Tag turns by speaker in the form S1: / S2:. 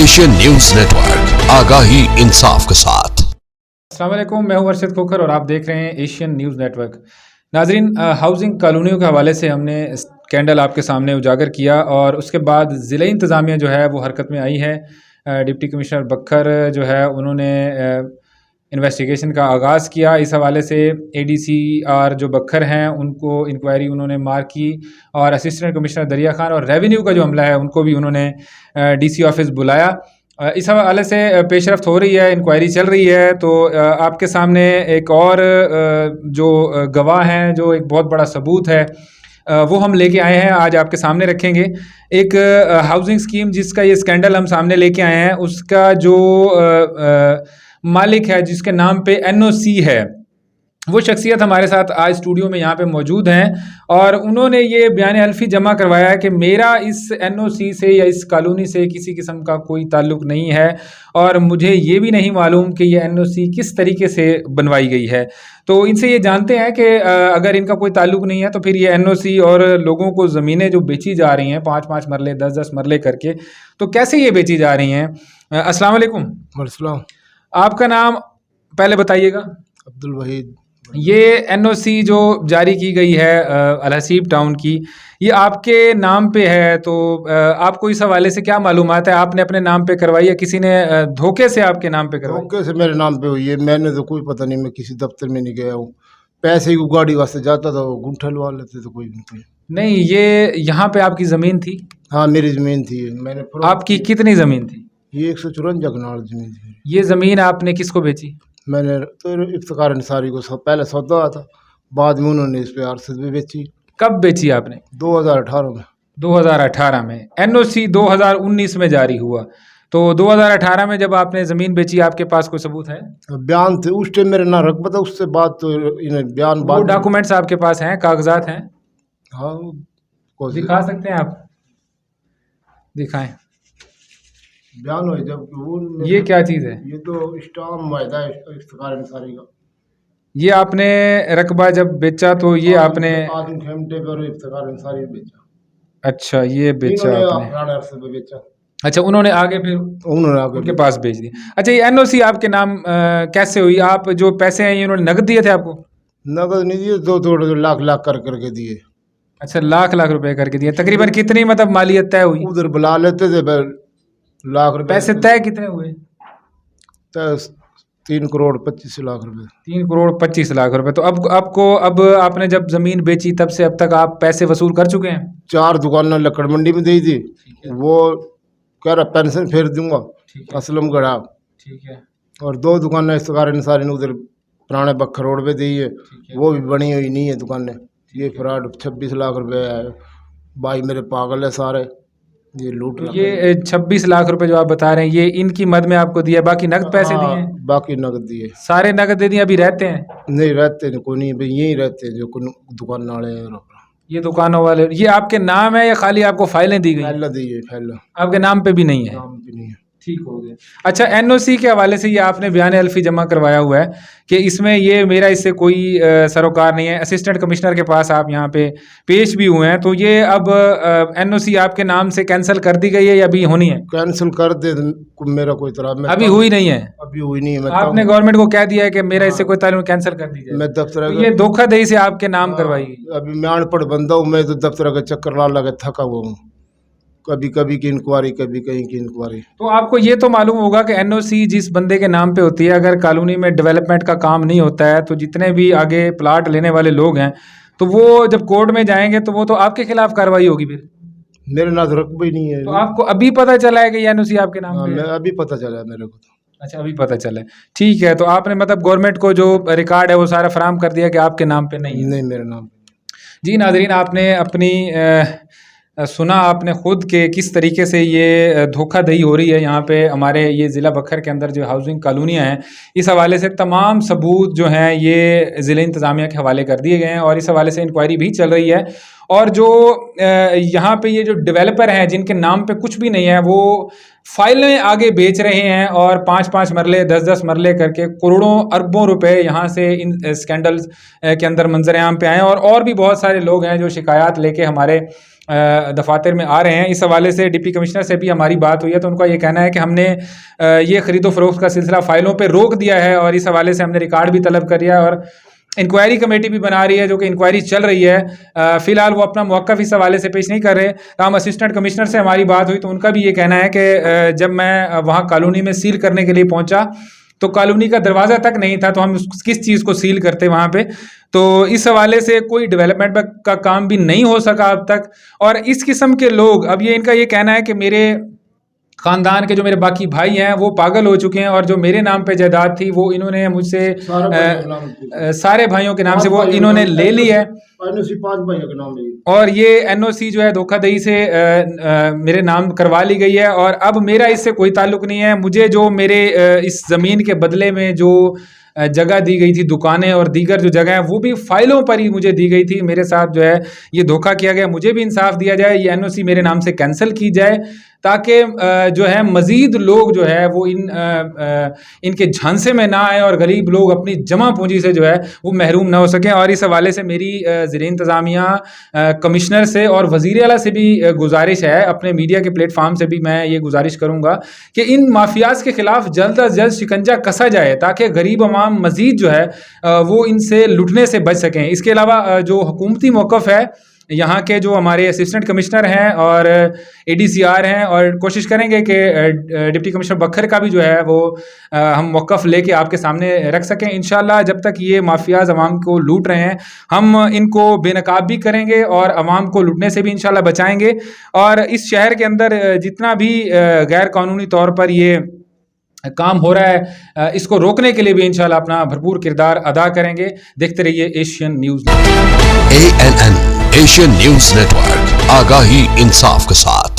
S1: Asian news network, आगाही इंसाफ के साथ।
S2: अस्सलाम वालेकुम, मैं हूं अर्शद खोखर और आप देख रहे हैं एशियन न्यूज़ नेटवर्क। नाजरीन, हाउसिंग कॉलोनियों के हवाले से हमने स्कैंडल आपके सामने उजागर किया और उसके बाद ज़िला इंतज़ामिया जो है वो हरकत में आई है। डिप्टी कमिश्नर बखर जो है उन्होंने इन्वेस्टिगेशन का आगाज़ किया। इस हवाले से एडीसी और जो बखर हैं उनको इंक्वायरी उन्होंने मार्क की और असिस्टेंट कमिश्नर दरिया खान और रेवेन्यू का जो अमला है उनको भी उन्होंने डीसी ऑफिस बुलाया। इस हवाले से पेशरफ्त हो रही है, इंक्वायरी चल रही है। तो आपके सामने एक और जो गवाह हैं, जो एक बहुत बड़ा सबूत है, वो हम लेके आए हैं, आज आपके सामने रखेंगे। एक हाउसिंग स्कीम जिसका ये स्कैंडल हम सामने लेके आए हैं, उसका जो मालिक है, जिसके नाम पे एनओसी है, वो शख्सियत हमारे साथ आज स्टूडियो में यहाँ पे मौजूद हैं और उन्होंने ये बयान हल्फी जमा करवाया है कि मेरा इस एनओसी से या इस कॉलोनी से किसी किस्म का कोई ताल्लुक़ नहीं है और मुझे ये भी नहीं मालूम कि ये एनओसी किस तरीके से बनवाई गई है। तो इनसे ये जानते हैं कि अगर इनका कोई ताल्लुक़ नहीं है तो फिर ये एनओसी और लोगों को ज़मीनें जो बेची जा रही हैं 5-5 मरले 10-10 मरले करके, तो कैसे ये बेची जा रही हैं। अस्सलाम वालेकुम।
S3: अस्सलाम।
S2: आपका नाम पहले बताइएगा।
S3: अब्दुल वहीद।
S2: ये एनओसी जो जारी की गई है अलहसीब टाउन की, ये आपके नाम पे है, तो आपको इस हवाले से क्या मालूमात है? आपने अपने नाम पे करवाई है, किसी ने धोखे से आपके नाम पे करवाई?
S3: धोखे से मेरे नाम पे हुई है, मैंने तो कोई पता नहीं, मैं किसी दफ्तर में नहीं गया हूँ। पैसे की गाड़ी वास्ते जाता था, वो गुंठा लवा लेते तो कोई
S2: नहीं। ये यहाँ पे आपकी ज़मीन थी?
S3: हाँ, मेरी ज़मीन थी। मैंने
S2: आपकी कितनी ज़मीन थी?
S3: ये 154 कनाल ज़मीन थी।
S2: ये ज़मीन आपने किसको बेची?
S3: मैंने तो इफ्तिकार अंसारी को पहले सौदा आया था, बाद में उन्होंने इस पे आरसद भी बेची।
S2: कब बेची आपने?
S3: 2018 में।
S2: 2018 में। एनओसी 2019 में जारी हुआ, तो 2018 में जब आपने ज़मीन बेची, आपके पास कोई सबूत है?
S3: बयान थे उस टाइम मेरे ना रकबा था, उससे बाद तो इन्हें बयान
S2: वो
S3: बाद
S2: डॉक्यूमेंट्स आपके पास हैं, कागजात हैं?
S3: हाँ,
S2: दिखा सकते हैं आप? दिखाएं।
S3: बयान हो जब वो
S2: ये क्या चीज़ है?
S3: ये तो स्टाम्प मुआहदा है इफ्तिकार अंसारी का।
S2: ये आपने रकबा जब बेचा तो ये आपने
S3: आदम खेमटे पर इफ्तिकार अंसारी बेचा।
S2: अच्छा, ये बेचा आपने।
S3: पुराने अरसे पे बेचा।
S2: अच्छा, उन्होंने आगे फिर
S3: उन्होंने आगे
S2: उनके पास बेच दी। अच्छा, ये एनओसी आपके नाम कैसे हुई? आप जो पैसे हैं ये उन्होंने नकद दिए थे आपको?
S3: नगद नहीं दिए, दो लाख लाख कर करके दिए।
S2: अच्छा, लाख लाख रुपए करके दिए। तकरीबन कितनी मतलब मालियत तय हुई?
S3: उधर बुला लेते थे, लाख रुपए।
S2: पैसे तय कितने हुए?
S3: 3 करोड़ 25 लाख रुपए।
S2: 3 करोड़ 25 लाख रुपए। तो अब आपने जब जमीन बेची तब से अब तक आप पैसे वसूल कर चुके हैं?
S3: 4 दुकानें लकड़ मंडी में दी थी, वो कह रहा पेंशन फेर दूंगा, असलम गढ़ा।
S2: ठीक है।
S3: और 2 दुकानें इफ्तिकार अंसारी ने उधर पुराने बखर रोड पे दी है, वो भी बनी हुई नहीं है दुकानें। ये फ्रॉड 26 लाख रुपए है। भाई मेरे पागल है सारे, ये लूट।
S2: तो ये 26 लाख रुपए जो आप बता रहे हैं, ये इनकी मद में आपको दिया, बाकी नकद पैसे दिए हैं?
S3: बाकी नकद दिए।
S2: सारे नकद दे दिए? अभी रहते हैं?
S3: नहीं रहते नहीं, कोई नहीं, यहीं रहते हैं जो दुकान वाले हैं।
S2: ये दुकानों वाले, ये आपके नाम है या खाली आपको फाइलें दी गई?
S3: फैला दी है, फैला
S2: आपके नाम पे भी नहीं है?
S3: नाम भी नहीं है।
S2: ठीक हो गया। अच्छा, एनओसी के हवाले से ये आपने बयान हल्फी जमा करवाया हुआ है कि इसमें ये मेरा इससे कोई सरोकार नहीं है। असिस्टेंट कमिश्नर के पास आप यहाँ पे पेश भी हुए हैं, तो ये अब एनओसी आपके नाम से कैंसिल कर दी गई है या अभी होनी है?
S3: कैंसिल कर दे, मेरा कोई तरह
S2: अभी हुई नहीं है?
S3: अभी हुई नहीं है।
S2: आपने गवर्नमेंट को कह दिया है कि मेरा इससे कोई ताल्लुक, कैंसिल कर दीजिए।
S3: मैं दफ्तर
S2: तो ये धोखाधड़ी से आपके नाम करवाई गई।
S3: अभी मैं अनपढ़ बंदा हूँ, मैं तो दफ्तर का चक्कर ला लगा थका हुआ हूँ, कभी कभी की इंक्वायरी, कभी कहीं की इंक्वायरी।
S2: तो आपको ये तो मालूम होगा कि एनओसी जिस बंदे के नाम पे होती है, अगर कॉलोनी में डेवलपमेंट का काम नहीं होता है तो जितने भी आगे प्लाट लेने वाले लोग हैं, तो वो जब कोर्ट में जाएंगे तो वो तो आपके खिलाफ कार्रवाई होगी। फिर
S3: मेरे नाम रकबा ही नहीं है।
S2: तो आपको अभी पता चला है कि एनओसी आपके नाम पे है?
S3: मैं अभी पता चला मेरे को तो।
S2: अच्छा, अभी पता चला है। ठीक है, तो आपने मतलब गवर्नमेंट को जो रिकॉर्ड है वो सारा फराहम कर दिया कि आपके नाम पे नहीं है?
S3: नहीं, मेरे नाम।
S2: जी नाजरीन, आपने अपनी सुना आपने खुद के किस तरीके से ये धोखाधड़ी हो रही है यहाँ पे हमारे ये ज़िला बखर के अंदर जो हाउसिंग कॉलोनियाँ हैं। इस हवाले से तमाम सबूत जो हैं ये ज़िला इंतज़ामिया के हवाले कर दिए गए हैं और इस हवाले से इंक्वायरी भी चल रही है। और जो यहाँ पे ये जो डेवलपर हैं जिनके नाम पे कुछ भी नहीं है, वो फाइलें आगे बेच रहे हैं और 5-5 मरले 10-10 मरले करके करोड़ों अरबों रुपए यहाँ से इन स्कैंडल्स के अंदर मंजर आम पे आए हैं। और भी बहुत सारे लोग हैं जो शिकायत लेके हमारे दफातर में आ रहे हैं। इस हवाले से डिप्टी कमिश्नर से भी हमारी बात हुई है, तो उनका ये कहना है कि हमने ये ख़रीदो फ़रोख्त का सिलसिला फ़ाइलों पे रोक दिया है और इस हवाले से हमने रिकॉर्ड भी तलब कर दिया है और इंक्वायरी कमेटी भी बना रही है, जो कि इंक्वायरी चल रही है। फ़िलहाल वो अपना मौक़िफ़ इस हवाले से पेश नहीं कर रहे। हम असिस्टेंट कमिश्नर से हमारी बात हुई तो उनका भी ये कहना है कि जब मैं वहाँ कॉलोनी में सील करने के लिए पहुँचा तो कॉलोनी का दरवाज़ा तक नहीं था, तो हम किस चीज़ को सील करते वहाँ पे। तो इस हवाले से कोई डेवलपमेंट का काम भी नहीं हो सका अब तक। और इस किस्म के लोग, अब ये इनका ये कहना है कि मेरे ख़ानदान के जो मेरे बाकी भाई हैं वो पागल हो चुके हैं और जो मेरे नाम पे जायदाद थी वो इन्होंने मुझसे सारे भाइयों के नाम से वो इन्होंने ले ली है।
S3: NOC 5 भाइयों के नाम है
S2: और ये NOC जो है धोखाधड़ी से मेरे नाम करवा ली गई है और अब मेरा इससे कोई ताल्लुक़ नहीं है। मुझे जो मेरे इस ज़मीन के बदले में जो जगह दी गई थी, दुकानें और दीगर जो जगह है वो भी फ़ाइलों पर ही मुझे दी गई थी। मेरे साथ जो है ये धोखा किया गया, मुझे भी इंसाफ दिया जाए, ये NOC मेरे नाम से कैंसिल की जाए ताकि जो है मज़ीद लोग जो है वो इनके झांसे में ना आए और गरीब लोग अपनी जमा पूंजी से जो है वो महरूम ना हो सकें। और इस हवाले से मेरी ज़ेरे इंतज़ामिया कमिश्नर से और वज़ीर आला से भी गुजारिश है, अपने मीडिया के प्लेटफार्म से भी मैं ये गुजारिश करूँगा कि इन माफियाज़ के ख़िलाफ़ जल्द अज जल्द शिकंजा कसा जाए ताकि गरीब अवाम मज़ीद जो है वो इनसे लुटने से बच सकें। इसके अलावा जो हुकूमती मौक़िफ़ है यहाँ के जो हमारे असिस्टेंट कमिश्नर हैं और ADCR हैं, और कोशिश करेंगे कि डिप्टी कमिश्नर बखर का भी जो है वो हम मौक़िफ़ लेके आपके सामने रख सकें। इंशाल्लाह जब तक ये माफियाज़ अवाम को लूट रहे हैं हम इनको बेनकाब भी करेंगे और अवाम को लूटने से भी इंशाल्लाह बचाएँगे। और इस शहर के अंदर जितना भी गैर कानूनी तौर पर ये काम हो रहा है इसको रोकने के लिए भी इंशाल्लाह अपना भरपूर किरदार अदा करेंगे। देखते रहिए Asian news.
S1: ANN Asian news network, आगाही इंसाफ के साथ।